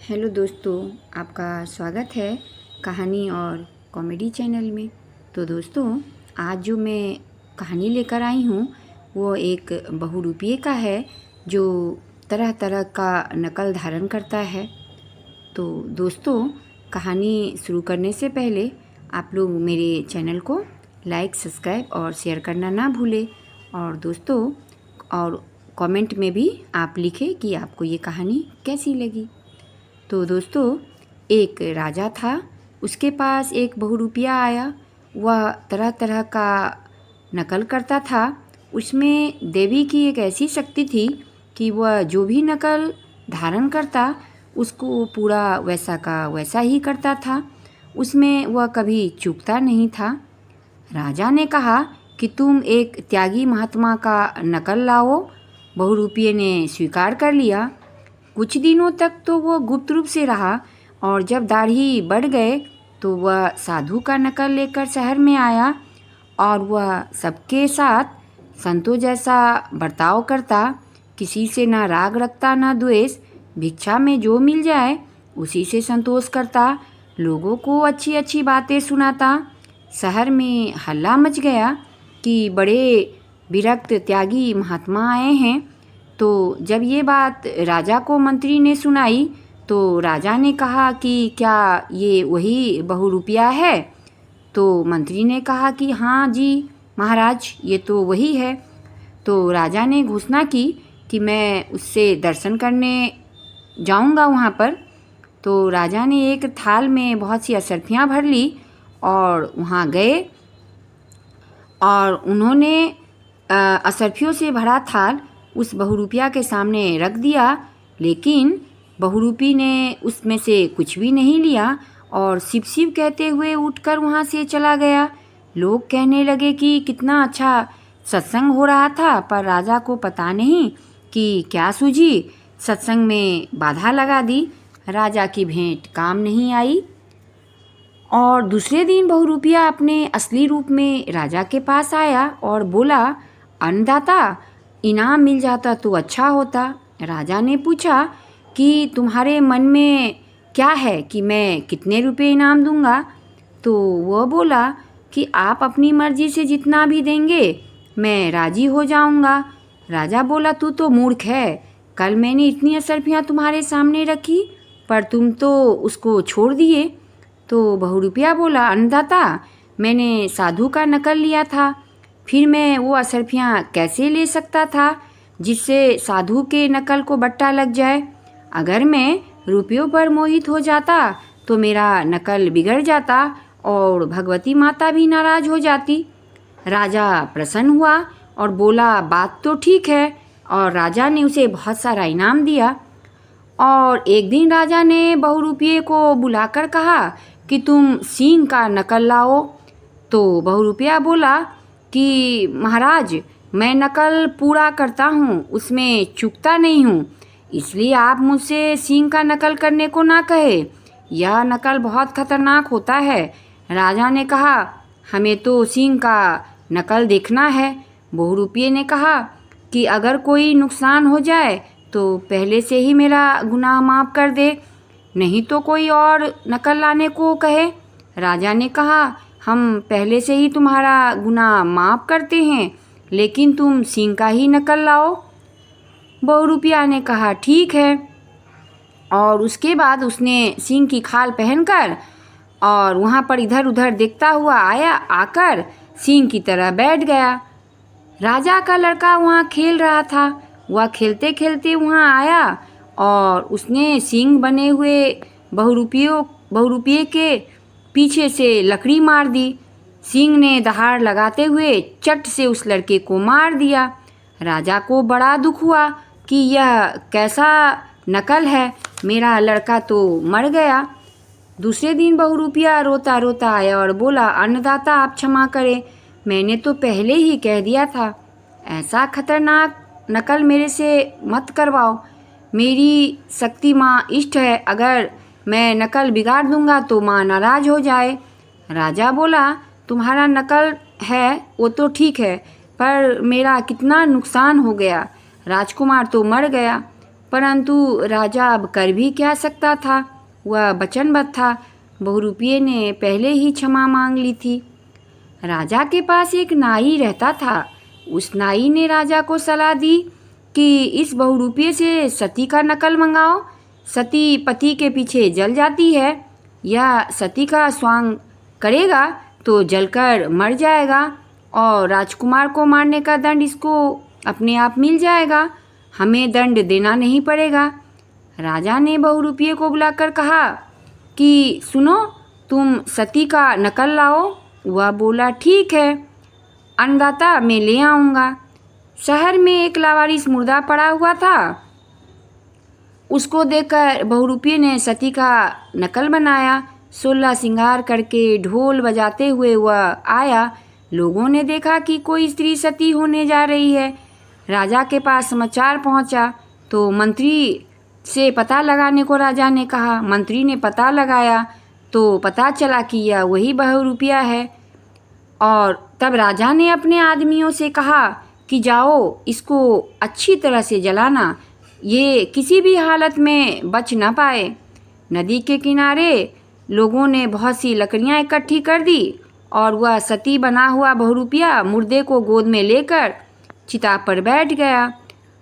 Hello दोस्तों, आपका स्वागत है कहानी और कॉमेडी चैनल में। तो दोस्तों, आज जो मैं कहानी लेकर आई हूँ वो एक बहुरूपिये का है जो तरह तरह का नकल धारण करता है। तो दोस्तों, कहानी शुरू करने से पहले आप लोग मेरे चैनल को लाइक, सब्सक्राइब और शेयर करना ना भूलें। और दोस्तों, और कमेंट में भी आप लिखें कि आपको ये कहानी कैसी लगी। तो दोस्तों, एक राजा था, उसके पास एक बहुरूपिया आया। वह तरह तरह का नकल करता था। उसमें देवी की एक ऐसी शक्ति थी कि वह जो भी नकल धारण करता उसको पूरा वैसा का वैसा ही करता था। उसमें वह कभी चूकता नहीं था। राजा ने कहा कि तुम एक त्यागी महात्मा का नकल लाओ। बहुरूपिये ने स्वीकार कर लिया। कुछ दिनों तक तो वह गुप्त रूप से रहा, और जब दाढ़ी बढ़ गए तो वह साधु का नकल लेकर शहर में आया। और वह सबके साथ संतों जैसा बर्ताव करता, किसी से ना राग रखता ना द्वेष। भिक्षा में जो मिल जाए उसी से संतोष करता, लोगों को अच्छी अच्छी बातें सुनाता। शहर में हल्ला मच गया कि बड़े विरक्त त्यागी महात्मा आए हैं। तो जब ये बात राजा को मंत्री ने सुनाई तो राजा ने कहा कि क्या ये वही बहुरूपिया है? तो मंत्री ने कहा कि हाँ जी महाराज, ये तो वही है। तो राजा ने घोषणा की कि मैं उससे दर्शन करने जाऊंगा वहाँ पर। तो राजा ने एक थाल में बहुत सी असरफियाँ भर ली और वहाँ गए, और उन्होंने असरफियों से भरा थाल उस बहुरूपिया के सामने रख दिया। लेकिन बहुरूपी ने उसमें से कुछ भी नहीं लिया और शिव शिव कहते हुए उठकर वहाँ से चला गया। लोग कहने लगे कि कितना अच्छा सत्संग हो रहा था, पर राजा को पता नहीं कि क्या सूझी सत्संग में बाधा लगा दी। राजा की भेंट काम नहीं आई। और दूसरे दिन बहुरूपिया अपने असली रूप में राजा के पास आया और बोला, अन्नदाता, इनाम मिल जाता तो अच्छा होता। राजा ने पूछा कि तुम्हारे मन में क्या है कि मैं कितने रुपए इनाम दूंगा? तो वह बोला कि आप अपनी मर्जी से जितना भी देंगे मैं राजी हो जाऊंगा। राजा बोला, तू तो मूर्ख है। कल मैंने इतनी असरफियाँ तुम्हारे सामने रखी पर तुम तो उसको छोड़ दिए। तो बहुरूपिया बोला, अन्नदाता, मैंने साधु का नकल लिया था, फिर मैं वो असरफियाँ कैसे ले सकता था जिससे साधु के नकल को बट्टा लग जाए? अगर मैं रुपयों पर मोहित हो जाता तो मेरा नकल बिगड़ जाता और भगवती माता भी नाराज हो जाती। राजा प्रसन्न हुआ और बोला, बात तो ठीक है। और राजा ने उसे बहुत सारा इनाम दिया। और एक दिन राजा ने बहुरूपिये को बुलाकर कहा कि तुम सींग का नकल लाओ। तो बहुरूपिया बोला कि महाराज, मैं नकल पूरा करता हूँ, उसमें चूकता नहीं हूँ, इसलिए आप मुझसे सींग का नकल करने को ना कहे। यह नकल बहुत खतरनाक होता है। राजा ने कहा, हमें तो सींग का नकल देखना है। बहुरूपिये ने कहा कि अगर कोई नुकसान हो जाए तो पहले से ही मेरा गुनाह माफ़ कर दे, नहीं तो कोई और नकल लाने को कहे। राजा ने कहा, हम पहले से ही तुम्हारा गुनाह माफ़ करते हैं, लेकिन तुम सींग का ही नकल लाओ। बहुरूपिया ने कहा, ठीक है। और उसके बाद उसने सींग की खाल पहनकर और वहाँ पर इधर उधर देखता हुआ आकर सींग की तरह बैठ गया। राजा का लड़का वहाँ खेल रहा था। वह खेलते खेलते वहाँ आया और उसने सींग बने हुए बहुरूपिये के पीछे से लकड़ी मार दी। सींग ने दहाड़ लगाते हुए चट से उस लड़के को मार दिया। राजा को बड़ा दुख हुआ कि यह कैसा नकल है, मेरा लड़का तो मर गया। दूसरे दिन बहुरूपिया रोता रोता आया और बोला, अन्नदाता, आप क्षमा करें, मैंने तो पहले ही कह दिया था, ऐसा खतरनाक नकल मेरे से मत करवाओ। मेरी शक्ति माँ इष्ट है, अगर मैं नकल बिगाड़ दूंगा तो माँ नाराज हो जाए। राजा बोला, तुम्हारा नकल है वो तो ठीक है, पर मेरा कितना नुकसान हो गया। राजकुमार तो मर गया। परंतु राजा अब कर भी क्या सकता था, वह वचनबद्ध था। बहुरूपिये ने पहले ही क्षमा मांग ली थी। राजा के पास एक नाई रहता था। उस नाई ने राजा को सलाह दी कि इस बहुरूपिये से सती का नकल मंगाओ। सती पति के पीछे जल जाती है, या सती का स्वांग करेगा तो जलकर मर जाएगा और राजकुमार को मारने का दंड इसको अपने आप मिल जाएगा, हमें दंड देना नहीं पड़ेगा। राजा ने बहुरूपिये को बुलाकर कहा कि सुनो, तुम सती का नकल लाओ। वह बोला ठीक है अन्नदाता, मैं ले आऊँगा। शहर में एक लावारिस मुर्दा पड़ा हुआ था। उसको देखकर बहुरूपिये ने सती का नकल बनाया। 16 श्रृंगार करके ढोल बजाते हुए वह आया। लोगों ने देखा कि कोई स्त्री सती होने जा रही है। राजा के पास समाचार पहुंचा तो मंत्री से पता लगाने को राजा ने कहा। मंत्री ने पता लगाया तो पता चला कि यह वही बहुरूपिया है। और तब राजा ने अपने आदमियों से कहा कि जाओ, इसको अच्छी तरह से जलाना, ये किसी भी हालत में बच न पाए। नदी के किनारे लोगों ने बहुत सी लकड़ियां इकट्ठी कर दी और वह सती बना हुआ बहुरूपिया मुर्दे को गोद में लेकर चिता पर बैठ गया।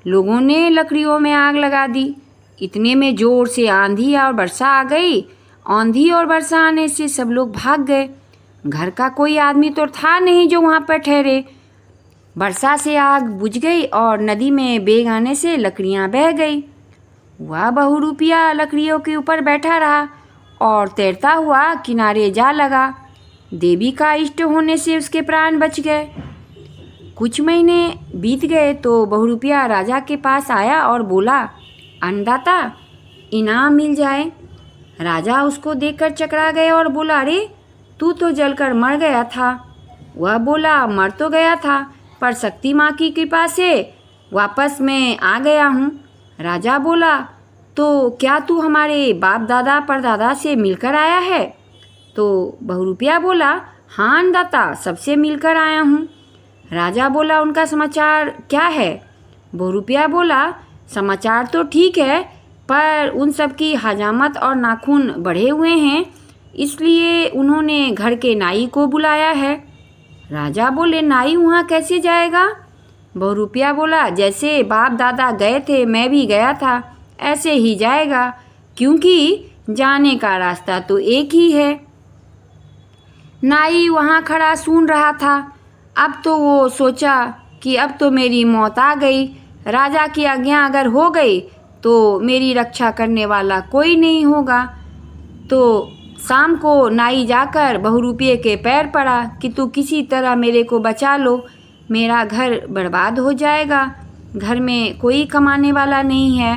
लोगों ने लकड़ियों में आग लगा दी। इतने में जोर से आंधी और वर्षा आ गई। आंधी और वर्षा आने से सब लोग भाग गए। घर का कोई आदमी तो था नहीं जो वहाँ पर ठहरे। वर्षा से आग बुझ गई और नदी में बेग आने से लकड़ियाँ बह गई। वह बहुरूपिया लकड़ियों के ऊपर बैठा रहा और तैरता हुआ किनारे जा लगा। देवी का इष्ट होने से उसके प्राण बच गए। कुछ महीने बीत गए तो बहुरूपिया राजा के पास आया और बोला, अन्नदाता, इनाम मिल जाए। राजा उसको देखकर चकरा गया और बोला, अरे तू तो जलकर मर गया था। वह बोला, मर तो गया था, पर शक्ति माँ की कृपा से वापस मैं आ गया हूँ। राजा बोला, तो क्या तू हमारे बाप दादा परदादा से मिलकर आया है? तो बहुरूपिया बोला, हाँ अन्नदाता, सबसे मिलकर आया हूँ। राजा बोला, उनका समाचार क्या है? बहुरूपिया बोला, समाचार तो ठीक है, पर उन सब की हजामत और नाखून बढ़े हुए हैं, इसलिए उन्होंने घर के नाई को बुलाया है। राजा बोले, नाई वहाँ कैसे जाएगा? बहुरूपिया बोला, जैसे बाप दादा गए थे मैं भी गया था, ऐसे ही जाएगा, क्योंकि जाने का रास्ता तो एक ही है। नाई वहाँ खड़ा सुन रहा था। अब तो वो सोचा कि अब तो मेरी मौत आ गई। राजा की आज्ञा अगर हो गई तो मेरी रक्षा करने वाला कोई नहीं होगा। तो शाम को नाई जाकर बहुरूपिये के पैर पड़ा कि तू किसी तरह मेरे को बचा लो, मेरा घर बर्बाद हो जाएगा, घर में कोई कमाने वाला नहीं है।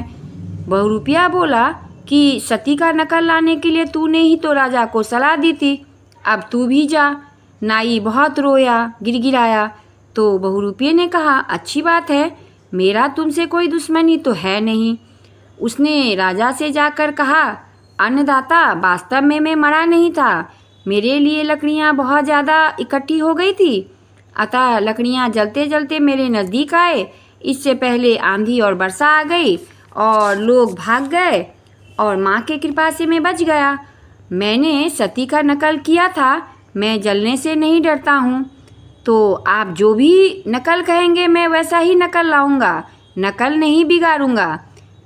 बहुरूपिया बोला कि सती का नकल लाने के लिए तूने ही तो राजा को सलाह दी थी, अब तू भी जा। नाई बहुत रोया, गिड़गिड़ाया। तो बहुरूपिये ने कहा, अच्छी बात है, मेरा तुमसे कोई दुश्मनी तो है नहीं। उसने राजा से जाकर कहा, अन्नदाता, वास्तव में मैं मरा नहीं था, मेरे लिए लकड़ियाँ बहुत ज़्यादा इकट्ठी हो गई थी, अतः लकड़ियाँ जलते जलते मेरे नज़दीक आए। इससे पहले आंधी और वर्षा आ गई और लोग भाग गए और माँ के कृपा से मैं बच गया। मैंने सती का नकल किया था, मैं जलने से नहीं डरता हूँ। तो आप जो भी नकल कहेंगे मैं वैसा ही नकल लाऊंगा, नकल नहीं बिगाड़ूंगा।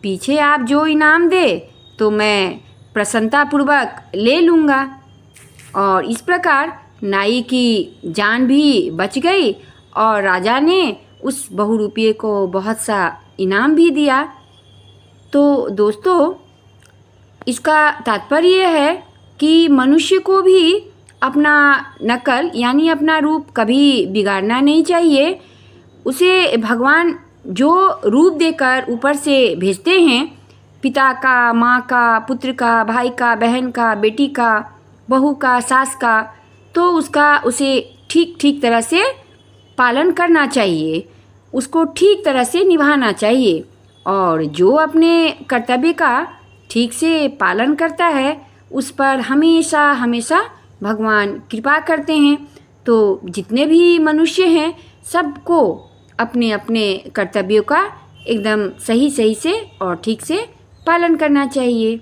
पीछे आप जो इनाम दे तो मैं प्रसन्नतापूर्वक ले लूँगा। और इस प्रकार नाई की जान भी बच गई और राजा ने उस बहुरूपिये को बहुत सा इनाम भी दिया। तो दोस्तों, इसका तात्पर्य है कि मनुष्य को भी अपना नकल यानी अपना रूप कभी बिगाड़ना नहीं चाहिए। उसे भगवान जो रूप देकर ऊपर से भेजते हैं, पिता का, माँ का, पुत्र का, भाई का, बहन का, बेटी का, बहू का, सास का, तो उसका उसे ठीक ठीक तरह से पालन करना चाहिए, उसको ठीक तरह से निभाना चाहिए। और जो अपने कर्तव्य का ठीक से पालन करता है उस पर हमेशा हमेशा भगवान कृपा करते हैं। तो जितने भी मनुष्य हैं सबको अपने अपने कर्तव्यों का एकदम सही सही से और ठीक से पालन करना चाहिए।